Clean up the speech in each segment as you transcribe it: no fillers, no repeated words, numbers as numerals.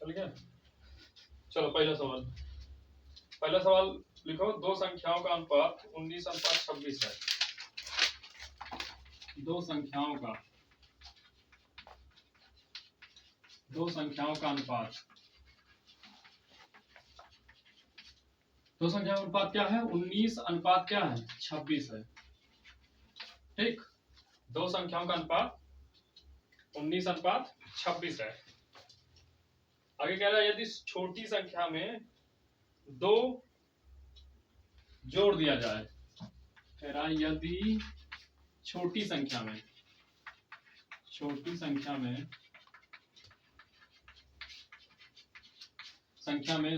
चल गया। चलो पहला सवाल लिखो। दो संख्याओं का अनुपात 19:26 है। दो संख्याओं का अनुपात, दो संख्याओं का अनुपात क्या है? 19 अनुपात क्या है? 26 है। ठीक, दो संख्याओं का अनुपात 19:26 है। आगे कह रहा है यदि छोटी संख्या में दो जोड़ दिया जाए। कह रहा है यदि छोटी संख्या में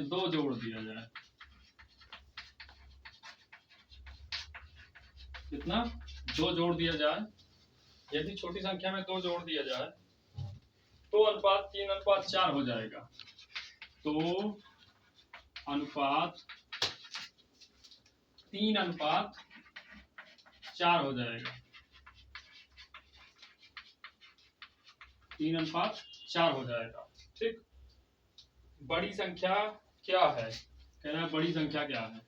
दो जोड़ दिया जाए। कितना? दो जोड़ दिया जाए। यदि छोटी संख्या में दो जोड़ दिया जाए तो अनुपात 3:4 हो जाएगा। तो अनुपात 3:4 हो जाएगा। 3:4 हो जाएगा। ठीक, बड़ी संख्या क्या है? कह रहा है बड़ी संख्या क्या है?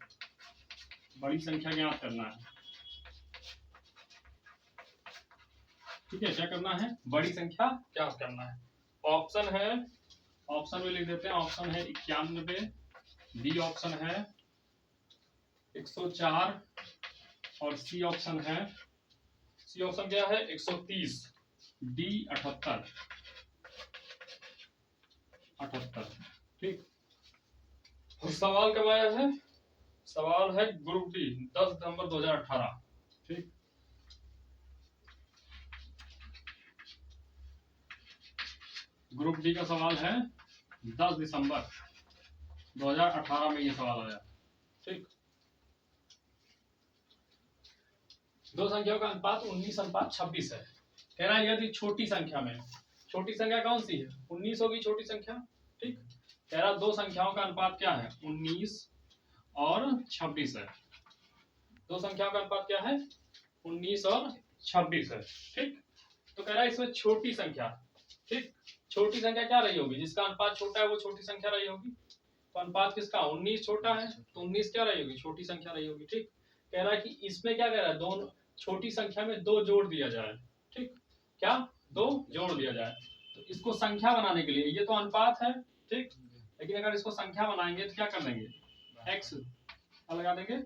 बड़ी संख्या ज्ञात करना है। ठीक है, क्या करना है? बड़ी संख्या क्या करना है। ऑप्शन में लिख देते हैं। ऑप्शन है 91, बी ऑप्शन है 104 और सी ऑप्शन क्या है? 130, डी 78। ठीक, सवाल कब आया है? सवाल है ग्रुप डी 10 दिसंबर 2018। ठीक, ग्रुप डी का सवाल है 10 दिसंबर 2018 में ये सवाल आया। ठीक, दो संख्याओं का अनुपात 19:26 है। कह रहा है यदि छोटी संख्या कौन सी है? 19 होगी छोटी संख्या। ठीक, कह रहा दो संख्याओं का अनुपात क्या है? 19 और 26 है। दो संख्याओं का अनुपात क्या है? 19 और 26 है। ठीक, तो कह रहा है इसमें छोटी संख्या, ठीक, छोटी संख्या क्या रही होगी? जिसका अनुपात छोटा है वो छोटी संख्या रही होगी। तो अनुपात किसका? 19 छोटा है तो 19 क्या रही होगी? छोटी संख्या रही होगी। ठीक, कह रहा है कि इसमें क्या कह रहा है? दोनों छोटी संख्या में दो जोड़ दिया जाए। ठीक, क्या? दो जोड़ दिया जाए। तो इसको संख्या बनाने के लिए, ये तो अनुपात है। ठीक, लेकिन अगर इसको संख्या बनाएंगे तो क्या कर लेंगे? x लगा देंगे।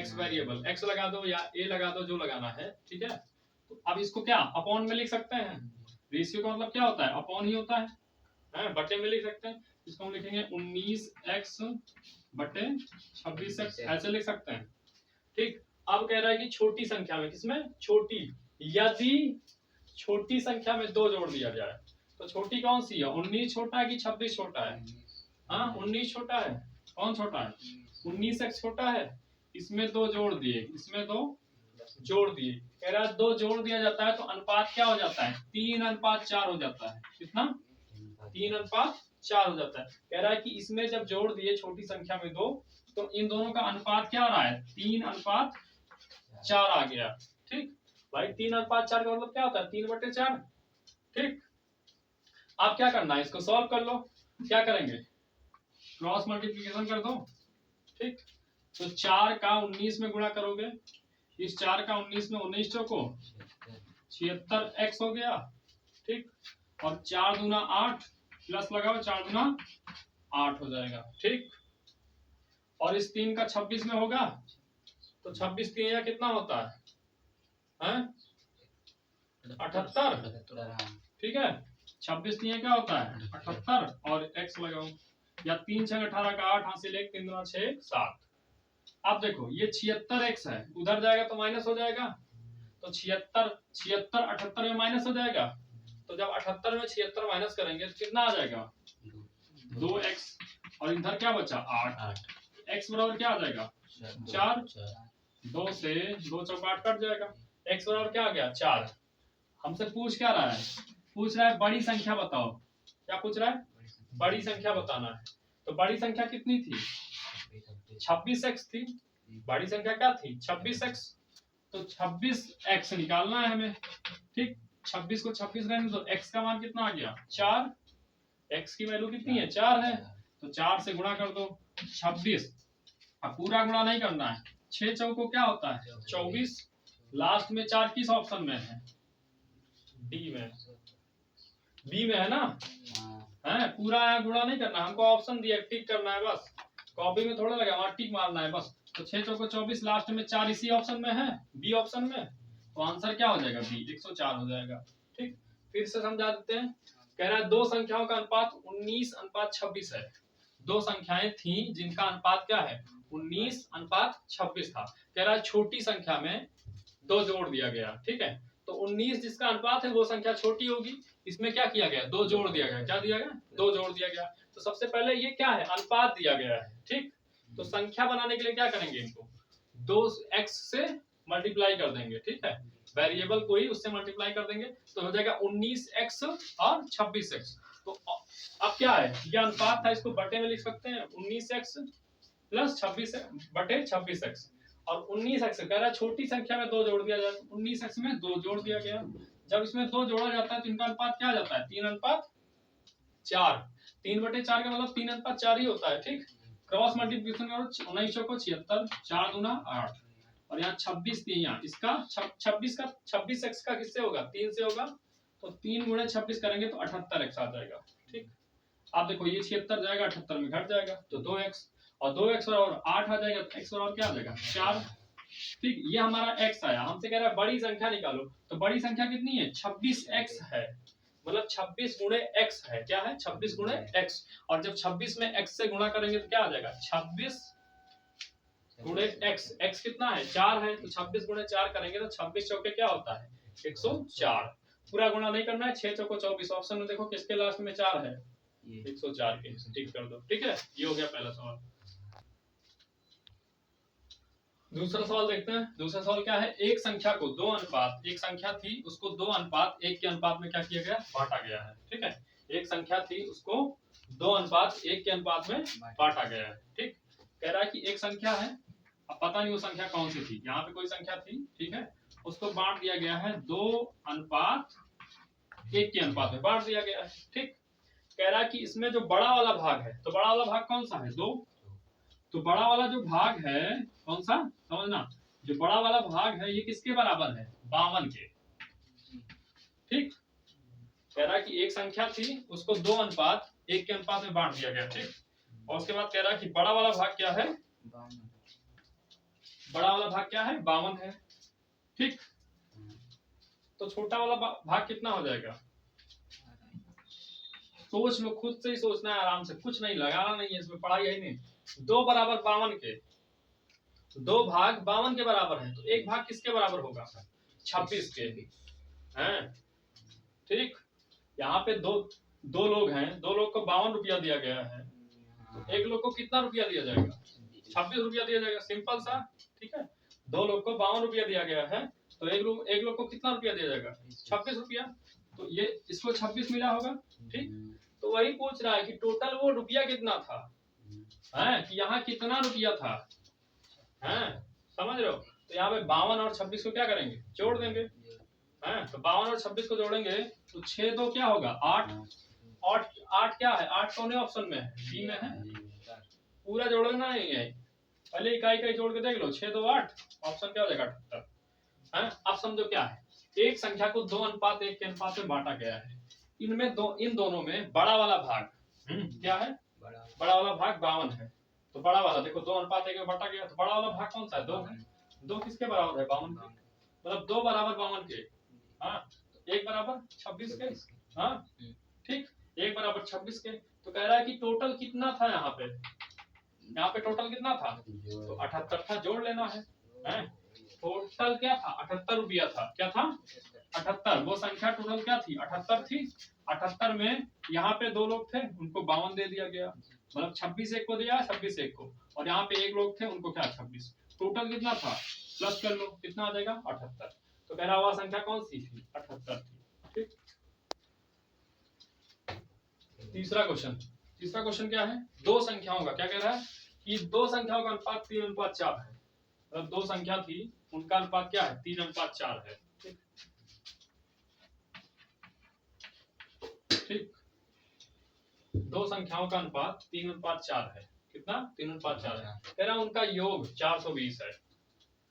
x वेरिएबल x लगा दो या a लगा दो, जो लगाना है। ठीक है, तो अब इसको क्या अपॉन में लिख सकते हैं? रेशियो का मतलब क्या होता है? अपॉन ही होता है, बटे में लिख सकते हैं। इसको हम लिखेंगे 19x बटे 26x, ऐसे लिख सकते हैं। ठीक, अब कह रहा है कि छोटी संख्या में, किसमें? छोटी, यदि छोटी संख्या में दो जोड़ दिया जाए तो छोटी कौन सी है? 19 छोटा है कि 26 छोटा है? हाँ, 19 छोटा है। कौन छोटा है? 19x छोटा है। इसमें दो जोड़ दिए, इसमें दो जोड़ दिए। कह रहा है दो जोड़ दिया जाता है तो अनुपात क्या हो जाता है? 3:4 हो जाता है। कितना? 3:4 हो जाता है। कह रहा है कि इसमें जब जोड़ दिए छोटी संख्या में दो, तो इन दोनों का अनुपात क्या आ रहा है? 3:4 आ गया। ठीक भाई, 3:4 का मतलब क्या होता है? 3/4। ठीक, आप क्या करना है? इसको सॉल्व कर लो। क्या करेंगे? क्रॉस मल्टीप्लीकेशन कर दो। ठीक, तो 4 का 19 में गुणा करोगे। इस 4 का 19 में 19 चौको 76x हो गया। ठीक, और 4 दूना 8, प्लस लगाओ 4 दूना 8 हो जाएगा। ठीक, और इस 3 का 26 में होगा तो 26 3 या कितना होता है? 78। ठीक है, 26 3 क्या होता है? 78 और x लगाओ, या 3 6 18 का 8, हासिल 1 3 दूना 6 7। अब देखो ये 76x है, उधर जाएगा तो माइनस हो जाएगा। तो 76 78 में माइनस हो जाएगा। तो जब 78 में 76 माइनस करेंगे तो कितना आ जाएगा? 2x, और इधर क्या बचा? 8। x बराबर क्या आ जाएगा? 4। 2 से 2 चौक 8 कट जाएगा। x बराबर क्या आ गया? 4। हमसे पूछ क्या रहा है? पूछ रहा है बड़ी संख्या बताओ। क्या पूछ रहा है? बड़ी संख्या बताना है। तो बड़ी संख्या कितनी थी? 26x थी। बड़ी संख्या क्या थी? 26x। तो 26x निकालना है हमें। ठीक, 26 को 26 रहने दो, x का मान कितना आ गया? 4। x की वैल्यू कितनी है 4 है, तो 4 से गुणा कर दो 26। अब पूरा गुणा नहीं करना है, 6 चौको क्या होता है 24, लास्ट में 4 किस ऑप्शन में है डी में, बी में है ना, है पूरा यहाँ गुणा नहीं करना, हमको ऑप्शन दिया टिक करना है बस, कॉपी में थोड़ा लगा वहां टिक मारना है बस। तो 6 चौको 24, लास्ट में 4 इसी ऑप्शन में है बी ऑप्शन में, तो आंसर क्या हो जाएगा बी 104 हो जाएगा। ठीक, फिर से समझा देते हैं। कह रहा है दो संख्याओं का अनुपात 19:26 है। दो संख्याएं थी जिनका अनुपात क्या है 19:26 था। कह रहा है छोटी संख्या में 2 जोड़ दिया गया, ठीक है, तो 19 जिसका अनुपात है वो संख्या छोटी होगी, इसमें क्या किया गया 2 जोड़ दिया गया, क्या दिया गया 2 जोड़ दिया गया। तो सबसे पहले ये क्या है अनुपात दिया गया है, ठीक, तो संख्या बनाने के लिए क्या करेंगे इनको 2x से मल्टीप्लाई कर देंगे, ठीक है, वेरिएबल को ही उससे मल्टीप्लाई कर देंगे तो हो जाएगा 19x और 26x। तो अब क्या है ये अनुपात था, इसको बटे में लिख सकते हैं 19x प्लस 26 बटे 26x, और 19x कह रहा है छोटी संख्या में 2 जोड़ दिया जाए, 19x में 2 जोड़ दिया गया। जब इसमें 2 जोड़ा जाता है तो इनका अनुपात क्या आ जाता है 3:4। 3/4 का मतलब 3:4 ही होता है, ठीक, क्रॉस मल्टीप्लिकेशन करो 19 को 76, 4 दूना 8, और यहाँ 26 थी, यहाँ इसका 26x का किससे होगा 3 से होगा, तो 3 गुणे 26 करेंगे तो 78x आ जाएगा। ठीक, आप देखो ये 76 जाएगा 78 में घट जाएगा तो 2x, और 2x और 8 आ जाएगा तो x और क्या आ जाएगा 4। ठीक, ये हमारा x आया, हमसे कह रहा है बड़ी संख्या निकालो, तो बड़ी संख्या कितनी है 26x है, मतलब 26 गुणे x है, क्या है 26 गुणे x, और जब 26 में x से गुणा करेंगे तो क्या आ जाएगा 26 गुणे x, x कितना है 4 है, तो 26 गुणे 4 करेंगे तो 26 चौके क्या होता है 104। पूरा गुणा नहीं करना है, 6 चौको 24, ऑप्शन में देखो किसके लास्ट में 4 है 104 के, ठीक कर दो। ठीक है, ये हो गया पहला सवाल। दूसरा सवाल देखते हैं। दूसरा सवाल क्या है, एक संख्या को 2 अनुपात, एक संख्या थी उसको 2 अनुपात 1 के अनुपात में क्या किया गया बांटा गया है। ठीक है, एक संख्या थी उसको 2 अनुपात 1 के अनुपात में बांटा गया है। ठीक, कह रहा है कि एक संख्या है, अब पता नहीं वो संख्या कौन सी थी, यहाँ पे कोई संख्या थी, ठीक है, उसको बांट दिया गया है 2 अनुपात 1 के अनुपात में बांट दिया गया है। ठीक, कह रहा है कि इसमें जो बड़ा वाला भाग है, तो बड़ा वाला भाग कौन सा है 2, तो बड़ा वाला जो भाग है कौन सा समझना, जो बड़ा वाला भाग है ये किसके बराबर है 52 के। ठीक, कह रहा है कि एक संख्या थी उसको 2 अनुपात 1 के अनुपात में बांट दिया गया। ठीक, और उसके बाद कह रहा है कि बड़ा वाला भाग क्या है, बड़ा वाला भाग क्या है 52 है। ठीक, तो छोटा वाला भाग कितना हो जाएगा, सोच लो, खुद से ही सोचना है आराम से, कुछ नहीं लगाना नहीं है इसमें, पढ़ाई है नहीं। 2 बराबर 52 के, 2 भाग 52 के बराबर है, तो एक भाग किसके बराबर होगा 26 के हैं। ठीक, यहाँ पे दो लोग हैं, 2 लोग को 52 रुपया दिया गया है, तो एक लोग को कितना रुपया दिया जाएगा 26 रुपया दिया जाएगा, सिंपल सा। ठीक है, 2 लोग को 52 रुपया दिया गया है, तो एक लोग को कितना रुपया दिया जाएगा 26 रुपया, तो ये इसको 26 मिला होगा। ठीक, तो वही पूछ रहा है कि टोटल वो रुपया कितना था, है कि यहाँ कितना रुपया था, हैं समझ रहे हो। तो यहाँ पे 52 और 26 को क्या करेंगे जोड़ देंगे, हैं, तो 52 और 26 को जोड़ेंगे तो 6 2 क्या होगा 8, और 8 क्या है 8 कौन ऑप्शन में है बी में है, पूरा जोड़ना नहीं है, पहले इकाई इकाई जोड़ के देख लो, 6 2 8, ऑप्शन क्या हो जाएगा 78 है। अब समझो क्या है, एक संख्या को 2 अनुपात 1 के अनुपात में बांटा गया है, इनमें इन दोनों में बड़ा वाला भाग क्या है, बड़ा वाला भाग 52 है, तो बड़ा वाला देखो 2 अनुपात 1 में बांटा गया, तो बड़ा वाला भाग कौन सा है 2 है, 2 किसके बराबर है 52 के, मतलब 2 बराबर 52 के, हाँ, 1 बराबर 26 के, हाँ ठीक, 1 बराबर 26 के। तो कह रहा है कि टोटल कितना था यहाँ पे टोटल कितना था, तो 78 था, जोड़ लेना है, हैं? टोटल क्या था 78 रुपया था, क्या था 78, वो संख्या टोटल क्या थी 78 थी। 78 में यहाँ पे 2 लोग थे उनको 52 दे दिया गया, मतलब 26 एक को दिया 26 एक को, और यहाँ पे 1 लोग थे उनको क्या 26, टोटल कितना था प्लस कर लो कितना आ जाएगा 78। तो कह रहा हुआ संख्या कौन सी थी 78 थी। ठीक, तीसरा क्वेश्चन क्या है, 2 संख्याओं का, क्या कह रहा है कि 2 संख्याओं का अनुपात 3:4 है, मतलब 2 संख्या थी उनका अनुपात क्या है 3:4 है। ठीक, दो संख्याओं का अनुपात 3:4 है। कितना? 3:4 है। कह रहा उनका योग 420 है।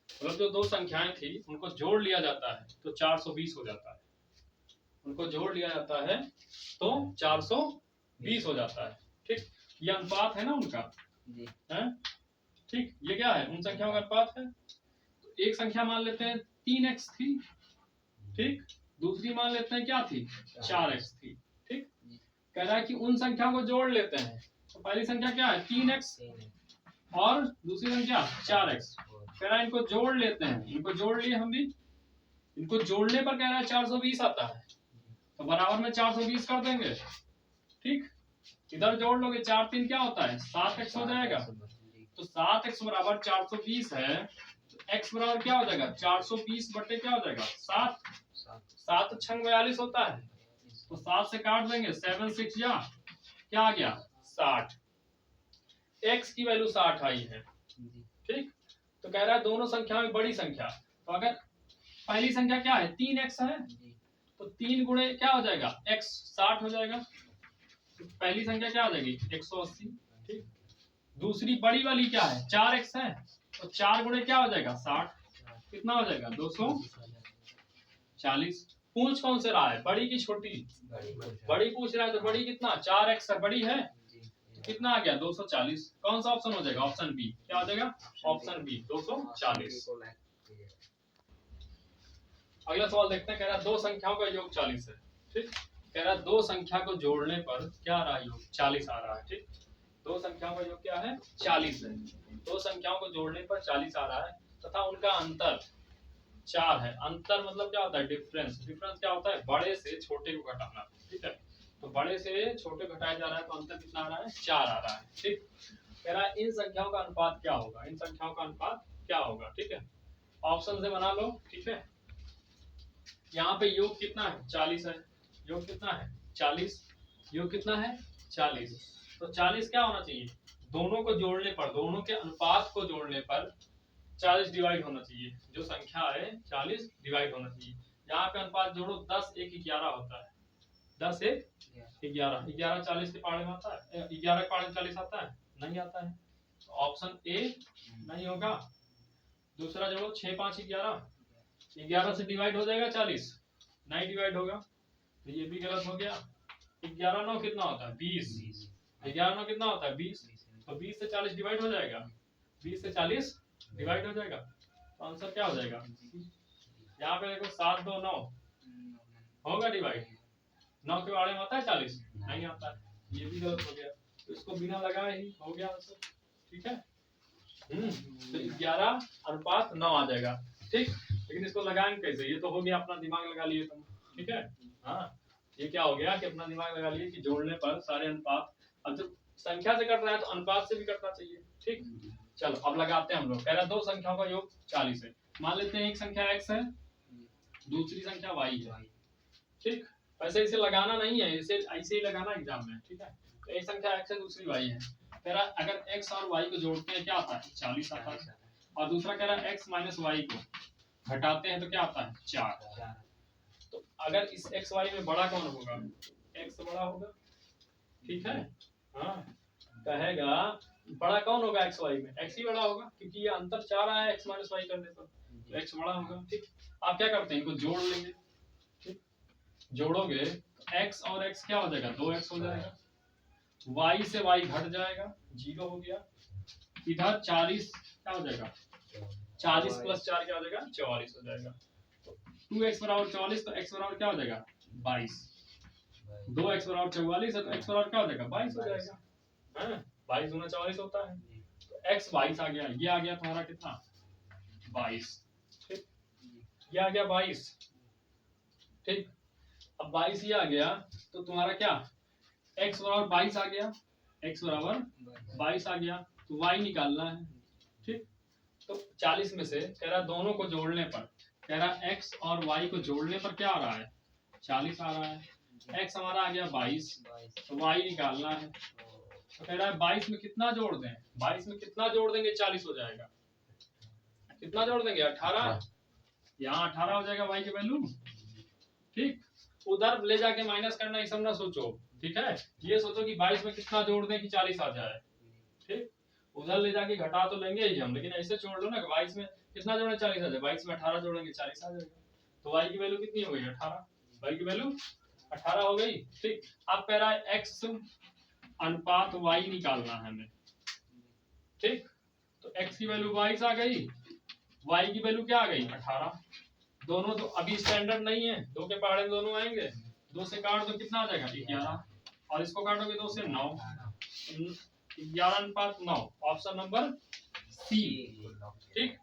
मतलब जो दो संख्याएं थी उनको जोड़ लिया जाता है तो 420 हो जाता है। उनको जोड़ लिया जाता है तो 420 हो जाता है। ठीक, ये अनुपात है ना उनका है। ठीक, ये क्या है? उन संख्याओं का अनुपात है। तो एक संख्या मान लेते हैं 3x थी, ठीक, दूसरी मान लेते हैं क्या थी? 4x थी। ठीक, कह रहा है कि उन संख्याओं को जोड़ लेते हैं। तो पहली संख्या क्या है? 3x और दूसरी संख्या 4x। कह रहा है इनको जोड़ लेते हैं। इनको जोड़ लिए हम भी। इनको जोड़ने पर कह रहा है 420 आता है, तो बराबर में 420 कर देंगे। ठीक, इधर जोड़ लोगे 4 3 क्या होता है? 7x हो जाएगा। तो 7x बराबर 420 है, तो x बराबर क्या हो जाएगा? 420 बटे क्या हो जाएगा? 7। 7 छंग 42 होता है, तो 7 से काट देंगे। 7 6 या क्या आ गया? 60। x की वैल्यू 60 आई है। ठीक, तो कह रहा है दोनों संख्याओं में बड़ी संख्या। तो अगर पहली संख्या क्या है? 3x है, तो 3 गुणे क्या हो जाएगा? x 60 हो जाएगा। तो पहली संख्या क्या हो जाएगी? 180। ठीक, दूसरी बड़ी वाली क्या है? 4x है, तो 4 गुणे क्या हो जाएगा? 60। कितना हो जाएगा? 240। पूछ कौन से रहा है? बड़ी की छोटी? बड़ी पूछ रहा है, तो बड़ी कितना? 4x है, बड़ी है, तो कितना आ गया? 240। कौन सा ऑप्शन हो जाएगा? Option B. क्या हो जाएगा? Option B 240। अगला सवाल देखते हैं। कह रहा है दो संख्याओं का योग 40 है। ठीक, कह रहा है दो संख्या को जोड़ने पर क्या आ रहा है? योग 40 आ रहा है। ठीक, दो संख्याओं का योग क्या है? 40 है। दो संख्याओं को जोड़ने पर 40 आ रहा है तथा उनका अंतर 4 है। अंतर मतलब क्या होता है? डिफरेंस। डिफरेंस क्या होता है? बड़े से छोटे को घटाना। ठीक है, तो बड़े से छोटे घटाया जा रहा है, तो अंतर कितना आ रहा है? 4 आ रहा है। ठीक, कह रहा है इन संख्याओं का अनुपात क्या होगा? इन संख्याओं का अनुपात क्या होगा? ठीक है, ऑप्शन से बना लो। ठीक है, यहाँ पे योग कितना है? 40 है। योग कितना है? 40। योग कितना है? 40। तो 40 क्या होना चाहिए? दोनों को जोड़ने पर, दोनों के अनुपात को जोड़ने पर 40 डिवाइड होना चाहिए। जो संख्या है 40 डिवाइड होना चाहिए। यहाँ पे अनुपात जोड़ो, 10 1 11 होता है। 10 1 11। 11 40 के पाड़े में आता है? 11 के पाड़े में 40 आता है? नहीं आता है। तो ऑप्शन ए नहीं होगा। दूसरा जोड़ो, 6 5 11। 11 से डिवाइड हो जाएगा 40? नहीं डिवाइड होगा, तो ये भी गलत हो गया। 11 9 कितना होता है? 20। 11 9 कितना होता है? 20। तो 20 से 40 डिवाइड हो जाएगा। 20 से 40 डिवाइड हो जाएगा, तो आंसर क्या हो जाएगा? यहाँ पे देखो 7 2 9 होगा डिवाइड। 9 के बारे में आता है 40? नहीं आता है, ये भी गलत हो गया। तो इसको बिना लगाए ही हो गया आंसर। ठीक है, तो 11 अनुपात 9 आ जाएगा। ठीक, लेकिन इसको लगाएंगे कैसे? ये तो हो गया, अपना दिमाग लगा लिए तुम। ठीक है, हाँ, ये क्या हो गया कि अपना दिमाग लगा लिए कि जोड़ने पर सारे अनुपात। अब जब संख्या से कट रहा है तो अनुपात से भी कटना चाहिए। ठीक, चलो अब लगाते हैं हम लोग। कह रहा है दो संख्याओं का योग 40 है। मान लेते हैं एक संख्या x है, दूसरी संख्या y है। ठीक, वैसे इसे लगाना नहीं है, इसे ऐसे ही लगाना एग्जाम में। ठीक है, तो एक संख्या x है, दूसरी y है। कह रहा है अगर x और y को जोड़ते हैं क्या आता है? 40 आता है। और दूसरा कह रहा है x माइनस y को घटाते हैं तो क्या आता है? 4। तो अगर इस x y में बड़ा कौन होगा? x बड़ा होगा। ठीक है, हाँ, कहेगा बड़ा कौन होगा? x y में x ही बड़ा होगा, क्योंकि ये अंतर 4 आया है x माइनस y करने पर, तो x बड़ा होगा। ठीक, आप क्या करते हैं? इनको जोड़ लेंगे। ठीक, जोड़ोगे तो x और x क्या हो जाएगा? 2x हो जाएगा। y से y घट जाएगा, 0 हो गया। इधर 40 क्या हो जाएगा? 40 प्लस 4 क्या हो जाएगा? 44 हो जाएगा। तो 2x बराबर 44, तो x बराबर क्या हो जाएगा? 22। 2x बराबर 44 है, तो x बराबर क्या हो जाएगा? 22 हो जाएगा। 22 गुना 44 होता है, तो x 22 आ गया। ये आ गया तुम्हारा कितना? 22। ठीक, ये आ गया 22। ठीक, अब 22 ये आ गया, तो तुम्हारा क्या? x बराबर 22 आ गया। x बराबर 22 आ गया, तो y निकालना है। ठीक, तो 40 में से कह रहा दोनों को जोड़ने पर, कह रहा x और y को जोड़ने पर क्या आ रहा है? 40 आ रहा है। x हमारा आ गया 22, तो y निकालना है। तो कह रहा है 22 में कितना जोड़ दें? 22 में कितना जोड़ देंगे? 40 हो जाएगा। कितना जोड़ देंगे? 18। यहाँ 18 हो जाएगा y की वैल्यू। ठीक, उधर ले जाके माइनस करना, ये सब ना सोचो, ठीक है। ये सोचो कि 22 में कितना जोड़ दें कि 40 आ जाए, ठीक। उधर ले जाके घटा तो लेंगे ही हम, लेकिन ऐसे छोड़ लो ना कि 22 में कितना जोड़े 40 आ जाए, 22 में 18 जोड़ेंगे 40 आ जाएगा। तो y की वैल्यू कितनी हो गई 18, y की वैल्यू 18 हो गई, ठीक। अब कह रहा है x अनुपात y निकालना है हमें, ठीक। तो x की वैल्यू 22 आ गई, y की वैल्यू क्या आ गई 18। दोनों तो अभी स्टैंडर्ड नहीं है, 2 के पहाड़े दोनों आएंगे, 2 से काट दो कितना आ जाएगा 11, और इसको काटोगे 2 से 9, 11 अनुपात 9, ऑप्शन नंबर सी, ठीक।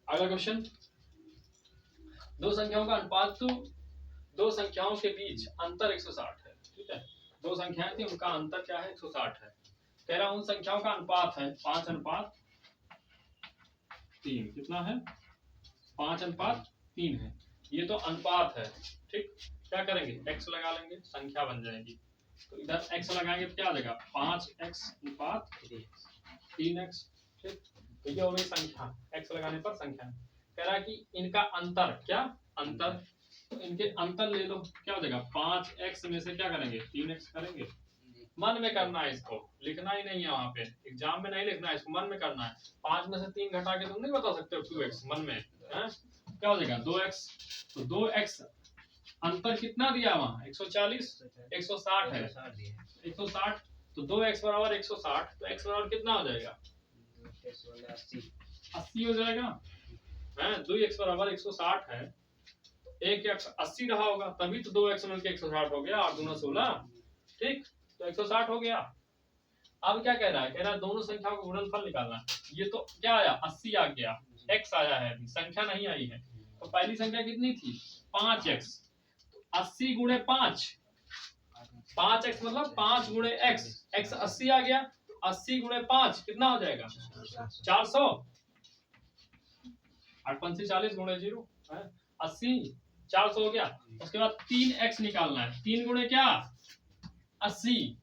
अगला क्वेश्चन, दो संख्याओं का अनुपात तो दो संख्याओं के बीच अंतर 160 है, ठीक है। दो संख्याएं थी, उनका अंतर क्या है 160 है। कह रहा उन संख्याओं का अनुपात है 5 अनुपात 3, कितना है 5 अनुपात 3 है। ये तो अनुपात है, ठीक। क्या करेंगे x लगा लेंगे, संख्या बन जाएगी। तो इधर x लगाएंगे तो क्या आ जाएगा 5x अनुपात 3x, ठीक। तो ये हो गई संख्या, x लगाने पर संख्या। कह रहा है कि इनका अंतर, क्या अंतर, तो इनके अंतर ले लो, क्या हो जाएगा 5x में से क्या करेंगे 3x करेंगे। मन में करना है, इसको लिखना ही नहीं है, वहां पे एग्जाम में नहीं लिखना है, इसको मन में करना है। 5 में से 3 घटा के तुम नहीं बता सकते हो 2x, मन में है? क्या हो जाएगा 2x, तो 2x अंतर कितना दिया वहां 140, 160 है 160, तो 2x बराबर 160, तो x बराबर कितना हो जाएगा 80 हो जाएगा, है 2x बराबर 160 है, एक 80 रहा होगा, तभी तो 2x मिलकर 160 हो गया, 8 दूना 16, ठीक। तो 160 हो गया। अब क्या कह रहा है, कह रहा है दोनों संख्याओं का गुणनफल निकालना। ये तो क्या आया 80 आ गया, x आया है, अभी संख्या नहीं आई है। तो पहली संख्या कितनी थी 5x, तो 80 गुणे 5, 5x मतलब 5 गुणे x, x 80 आ गया, 80 गुणे 5 कितना हो जाएगा 400, 8 पंचे 40 गुणे 0, 80 400 हो गया। उसके बाद 3x निकालना है, 3 गुणे क्या 80,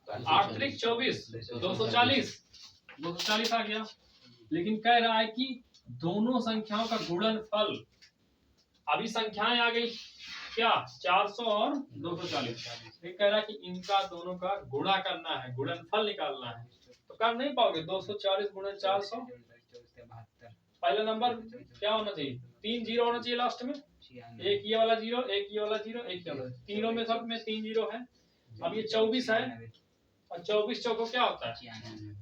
8 त्रिक 24, 240 आ गया। लेकिन कह रहा है कि दोनों संख्याओं का गुणनफल, अभी संख्याएं आ गई क्या 400 और 240, कह रहा है कि इनका दोनों का गुणा करना है, गुणनफल निकालना है। तो कर नहीं पाओगे, 240 गुणे 400, पहला नंबर क्या होना चाहिए 3 जीरो होना चाहिए लास्ट में, एक ये वाला जीरो, एक ये वाला जीरो, एक ये वाला, तीनों में सब में 3 जीरो है। अब ये 24 है, और 24 चौको क्या होता है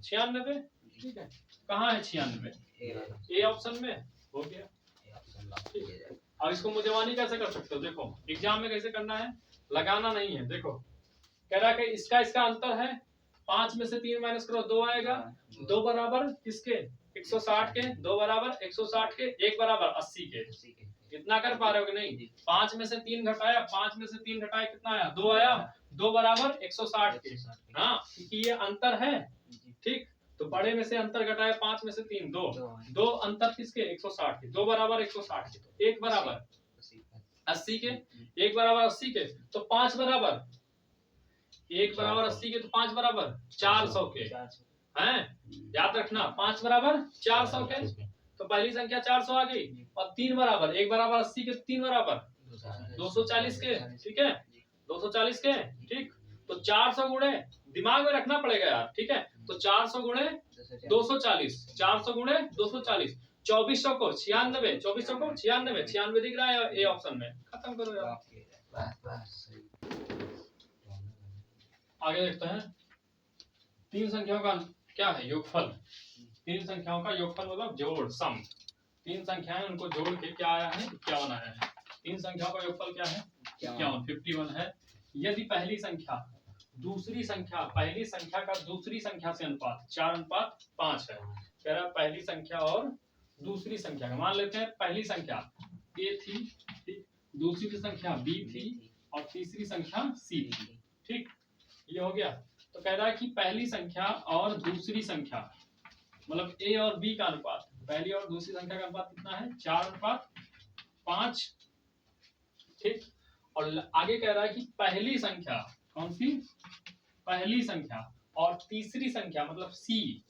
96, ठीक है। कहाँ है 96, ए ऑप्शन में हो गया, ठीक है। अब इसको मुद्देवानी कैसे कर सकते हो, देखो एग्जाम में कैसे करना है, लगाना नहीं है। देखो कह रहा है कि इसका अंतर है, 5 में से 3 माइनस करो 2 आएगा, 2 बराबर किसके 160 के, 2 बराबर 160 के, 1 बराबर 80 के। कितना कर पा रहे हो कि नहीं, 5 में से 3 घटाया, 5 में से 3 घटाया कितना आया 2 आया, 2 बराबर 160 के, हाँ क्योंकि ये अंतर है, ठीक। तो बड़े में से अंतर घटाया 5 में से 3 2 अंतर किसके 160 के, 2 बराबर 160 के, तो 1 बराबर 80 के, 1 बराबर 80 के, तो 5 बराबर 1 बराबर 80 के, तो 5 बराबर 400 के, हैं याद रखना 5 बराबर 400 के। तो पहली संख्या 400 आ गई, और 3 बराबर 1 बराबर 80 के, 3 बराबर 240 के, ठीक है 240 के, ठीक। तो 400 गुणे, दिमाग में रखना पड़ेगा यार, ठीक है। तो 400 गुणे 240, 400 गुणे 240, 2400 को 96, 2400 को 96, 96 दिख रहा है ए ऑप्शन में, खत्म करो यार। आगे देखते हैं, तीन संख्याओं का क्या है योगफल, तीन संख्याओं का योगफल मतलब जोड़, सम। तीन संख्याएं उनको जोड़ के क्या आया है 51 आया है। तीन संख्याओं का योगफल क्या है 51, 51 है। यदि पहली संख्या दूसरी संख्या, पहली संख्या का दूसरी संख्या से अनुपात 4:5 है। कह रहा पहली संख्या और दूसरी संख्या का, मान लेते हैं पहली संख्या ए थी, ठीक, दूसरी संख्या बी थी, और तीसरी संख्या सी थी, ठीक। ये हो गया। तो कह रहा है कि पहली संख्या और दूसरी संख्या मतलब ए और बी का अनुपात, पहली और दूसरी संख्या का अनुपात कितना है 4:5, ठीक। और आगे कह रहा है कि पहली संख्या, कौन सी पहली संख्या और तीसरी संख्या मतलब सी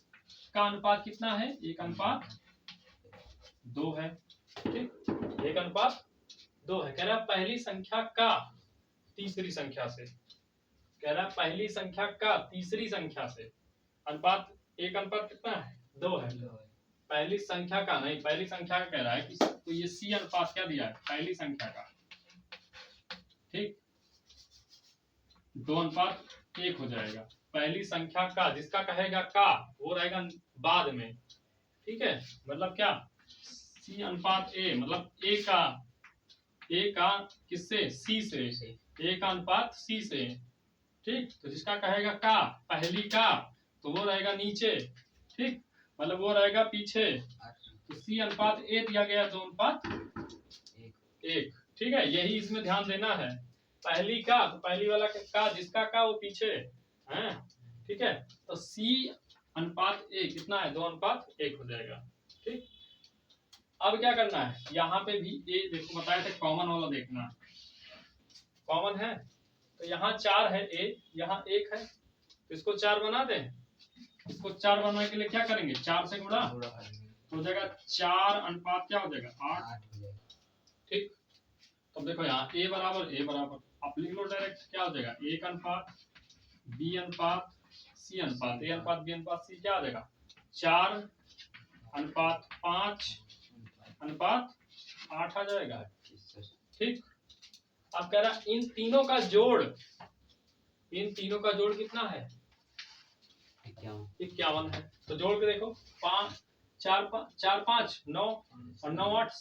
का अनुपात कितना है 1:2 है, ठीक 1:2 2 है। कह रहा है पहली संख्या का तीसरी संख्या से, कह रहा है पहली संख्या का तीसरी संख्या से अनुपात, एक अनुपात कितना है 2 है। पहली संख्या का नहीं, पहली संख्या का कह रहा है कि तो ये सी अनुपात क्या दिया है पहली संख्या का, ठीक 2 अनुपात 1 हो जाएगा। पहली संख्या का, जिसका कहेगा का वो रहेगा बाद में, ठीक है, मतलब क्या सी अनुपात ए, मतलब ए का किससे सी से, ए का अनुपात सी से, ठीक। तो जिसका कहेगा का पहली का तो वो रहेगा नीचे, ठीक, मतलब वो रहेगा पीछे। तो सी अनुपात ए दिया गया 2 अनुपात 1, ठीक है। यही इसमें ध्यान देना है। पहली का तो पहली वाला का जिसका का वो पीछे है, ठीक है। तो सी अनुपात ए कितना है 2 अनुपात 1 हो जाएगा, ठीक। अब क्या करना है, यहाँ पे भी ए देखो बताया था कॉमन वाला देखना, कॉमन है तो यहाँ 4 है ए, यहाँ 1 है तो इसको 4 बना दें। इसको 4 बनाने के लिए क्या करेंगे 4 से गुणा तो हो जाएगा 4 अनुपात क्या हो जाएगा 8, ठीक। तो देखो यहाँ ए बराबर आप लिख लो डायरेक्ट, क्या हो जाएगा 1 अनुपात बी अनुपात सी अनुपात, ए अनुपात बी अनुपात सी क्या हो जाएगा 4 अनुपात 5 अनुपात 8 आ जाएगा, ठीक। अब कह रहा इन तीनों का जोड़ कितना है 51 है। तो जोड़ के देखो 5 4 5 9 और 9 8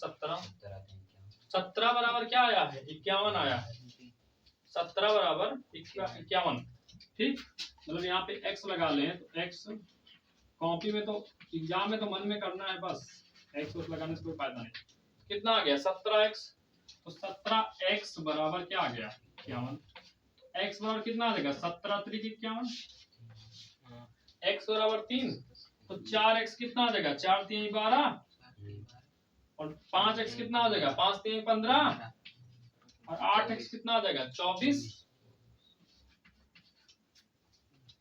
17 बराबर क्या आया है 51 आया है, 17 बराबर 51, ठीक। मतलब यहाँ पे x लगा लें तो x कॉपी में तो एग्जाम में तो मन में करना है बस, x उस लगाने से कोई फायदा नहीं। कितना आ गया 17x, तो 17x बराबर क्या आ गया 51। x बराबर कितना आ जाएगा 17 3 51, x बराबर 3 तो 4x कितना आ जाएगा 4 3 12 और 5x कितना आ जाएगा 5 3 15 और 8x कितना आ जाएगा 24,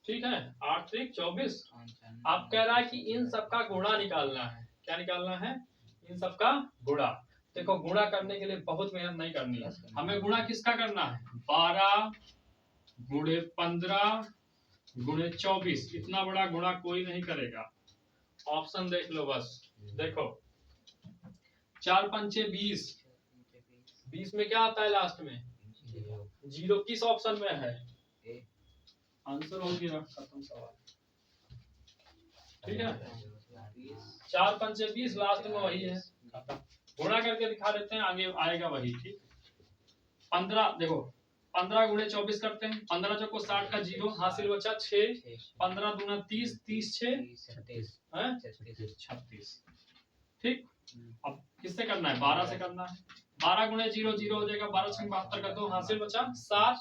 ठीक है 8 3 24। आप कह रहा है कि इन सबका गुणा निकालना है, क्या निकालना है इन सबका गुणा। देखो गुणा करने के लिए बहुत मेहनत नहीं करनी है, हमें गुणा किसका करना है 12 गुणे 15 गुणे 24, इतना बड़ा गुणा कोई नहीं करेगा। ऑप्शन देख लो बस, देखो 4 पंचे 20, 20 में क्या आता है लास्ट में 0, किस ऑप्शन में है आंसर हो गया खत्म सवाल, ठीक है 4 पंचे 20 लास्ट में वही है, गुणा करके दिखा देते हैं आगे आएगा वही, ठीक। 15 देखो 15 गुणे 24 करते हैं, 15 चौको 60 का 0 हासिल बचा 6, 15 दूना 30 30 6 36, ठीक। अब किससे करना है 12 से करना है, 12 गुणे 0 0 हो जाएगा, 12 6 72 का 2 हासिल बचा 7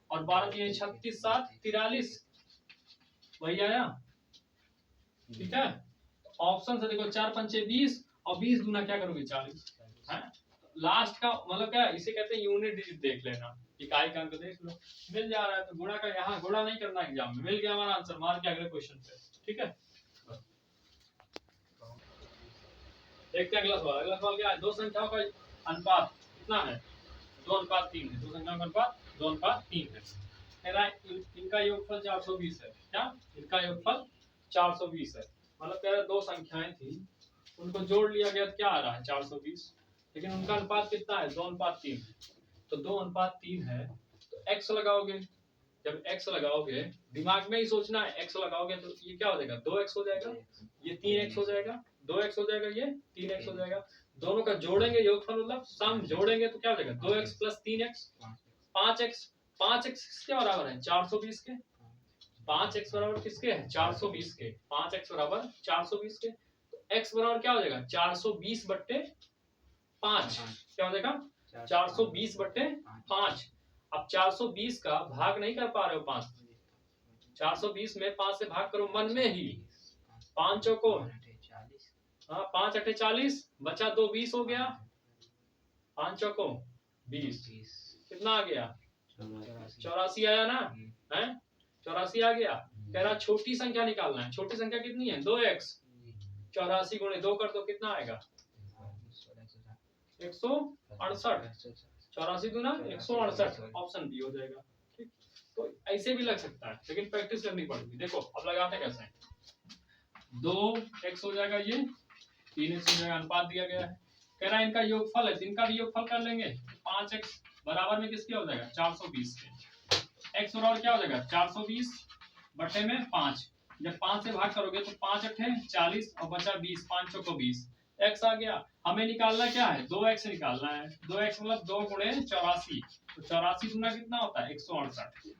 और 12 3 36 7 43, वही आया, ठीक है। ऑप्शन से देखो 4 पंचे 20 और 20 दूना क्या करोगे 40 है। लास्ट का मतलब क्या इसे कहते हैं यूनिट डिजिट देख लेना, इकाई का अंक देख लो, मिल जा रहा है तो गुणा का, यहाँ गुणा नहीं करना एग्जाम में, मिल गया हमारा आंसर, मार के अगले क्वेश्चन पे, ठीक है। देखते हैं अगला सवाल। अगला सवाल क्या है, दो संख्याओं का अनुपात कितना है 2 अनुपात 3 है, दो संख्याओं का अनुपात 2 अनुपात 3 है। कह रहा है इनका योगफल 420 है, क्या इनका योगफल 420 है, मतलब कह रहा है दो संख्याएं थी उनको जोड़ लिया गया तो क्या आ रहा है 420, लेकिन उनका अनुपात कितना है 2 अनुपात 3 है। तो 2 अनुपात 3 है तो x लगाओगे, जब x लगाओगे दिमाग में ही सोचना है, x लगाओगे तो ये क्या हो जाएगा 2x हो जाएगा, ये 3x हो जाएगा, 2x हो जाएगा, ये 3x हो जाएगा। दोनों का जोड़ेंगे योगफल मतलब सम जोड़ेंगे तो क्या हो जाएगा 2x plus 3x 5x, 5x किसके बराबर है 420 के, 5x बराबर किसके है 420 के, 5x बराबर 420 के, तो x बराबर क्या हो जाएगा 420 बट्टे 5, क्या हो जाएगा 420 बट्टे 5। अब 420 का भाग नहीं कर पा रहे हो 5, 420 में 5 से भाग करो मन में ही, 5 चौको हाँ 5 अठे 40 बचा 2 20 हो गया, 5 चौको 20 कितना आ गया 84 आया ना है, 84 आ गया। कह रहा छोटी संख्या निकालना है, छोटी संख्या कितनी है 2x, 84 गुणे 2 कर दो कितना आएगा 168, 84 दूना 168, ऑप्शन बी हो जाएगा। ठीक, तो ऐसे भी लग सकता है, लेकिन प्रैक्टिस करनी पड़ेगी। देखो अब लगाते कैसे हैं, 2x हो जाएगा, ये 3x हो जाएगा, अनुपात दिया गया है। कह रहा है इनका योगफल है, तो इनका भी योगफल कर लेंगे। 5x बराबर में किसके हो जाएगा, 420 के। x बराबर क्या हो जाएगा, 420 बटे में 5। जब 5 से भाग करोगे तो 5 अठे 40 और बचा 20, 5 चौको 20, x आ गया। हमें निकालना क्या है, 2x निकालना है। 2x मतलब 2 गुणे 84, तो 84 गुना कितना होता है, 168।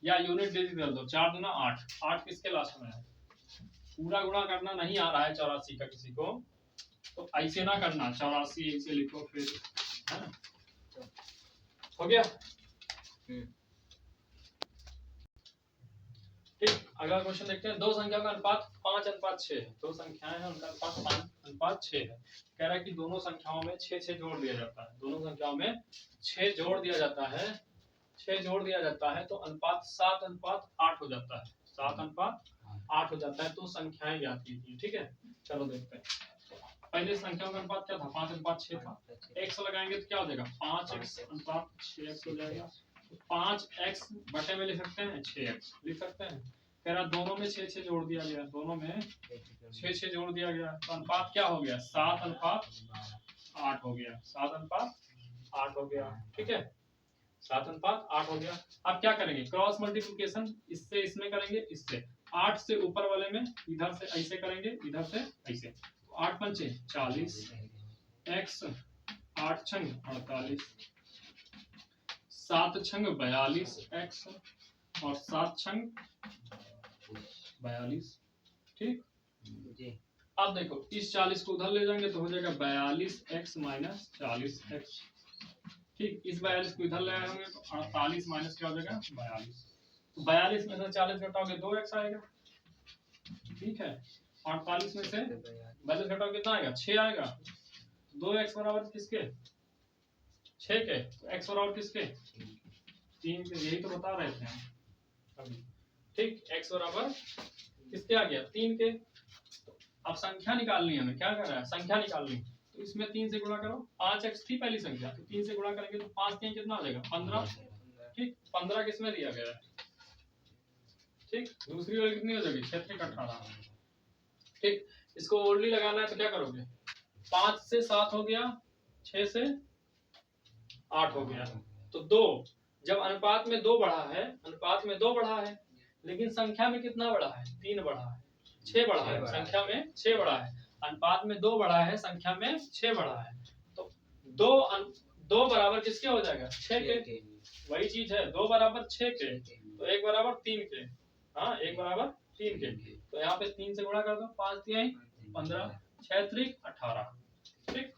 या यूनिट डिजिट कर दो, 4 दूना 8, 8 किसके लास्ट में है। पूरा गुणा करना नहीं आ रहा है 84 का किसी को, तो ऐसे ना करना, 84 ऐसे लिखो फिर, है ना। हो गया। ठीक, अगला क्वेश्चन देखते हैं। दो संख्या का अनुपात 5:6 है। दो संख्याएं हैं, उनका अनुपात 5:6 है। कह रहा है कि दोनों संख्याओं में 6 जोड़ दिया जाता है। दोनों संख्याओं में 6 जोड़ दिया जाता है, 6 जोड़ दिया जाता है, तो अनुपात 7:8 हो जाता है। 7:8 हो जाता है। तो संख्याएं ज्ञात कीजिए। ठीक है, चलो देखते हैं। पहले संख्याओं का अनुपात क्या था, 5:6 था। x लगाएंगे तो क्या हो जाएगा, 5x/6x हो जाएगा। 5x बटे में लिख सकते हैं 6x लिख सकते हैं। कह रहा दोनों में 6 जोड़ दिया गया, दोनों में 6 जोड़ दिया गया, तो अनुपात क्या हो गया, 7:8 हो गया। 7:8 हो गया। ठीक है, 7:8 हो गया। अब क्या करेंगे, क्रॉस मल्टीप्लिकेशन, इससे इसमें करेंगे, इससे 8 से ऊपर वाले में इधर से ऐसे करेंगे, इधर से ऐसे। 8 पंचे 40, x 8 छंग 48, 7 छंग 42 x और 7 छंग 42। ठीक, अब देखो इस 40 को उधर ले जाएंगे तो हो जाएगा 42x माइनस 40x। ठीक, इस 42 को इधर ले आएंगे तो 48 माइनस क्या हो जाएगा 42। तो 42 में से 40 घटाओगे 2x आएगा। ठीक है, 48 में से 42 घटाओ कितना आएगा, 6 आएगा। 2x बराबर किसके, 6 के। तो x बराबर किसके, 3 के। यही तो बता रहे थे अभी। ठीक, x बराबर किसके आ गया, 3 के। अब संख्या निकालनी है हमें, क्या कर रहा है, संख्या निकालनी। तो इसमें 3 से गुणा करो। 5x थी पहली संख्या, तो 3 से गुणा करेंगे तो 5 3 कितना आ जाएगा, 15। ठीक, 15 किसमें दिया गया है। ठीक, दूसरी वाली कितनी हो जाएगी, 6 18। ठीक, इसको ओरली लगाना है तो क्या करोगे, 5 से 7 हो गया, 6 से 8 हो गया। तो 2, जब अनुपात में 2 बढ़ा है, अनुपात में 2 बढ़ा है, लेकिन संख्या में कितना बढ़ा है, 3 बढ़ा है, 6 बढ़ा है, संख्या में 6 बढ़ा है। अनुपात में 2 बढ़ा है, संख्या में 6 बढ़ा है। तो 2 बराबर किसके हो जाएगा, 6 के। वही चीज है, 2 बराबर 6 के, तो 1 बराबर 3 के। हाँ, 1 बराबर 3 के। तो यहाँ पे 3 से गुणा कर दो, 5 3 15, 6 3 18। ठीक,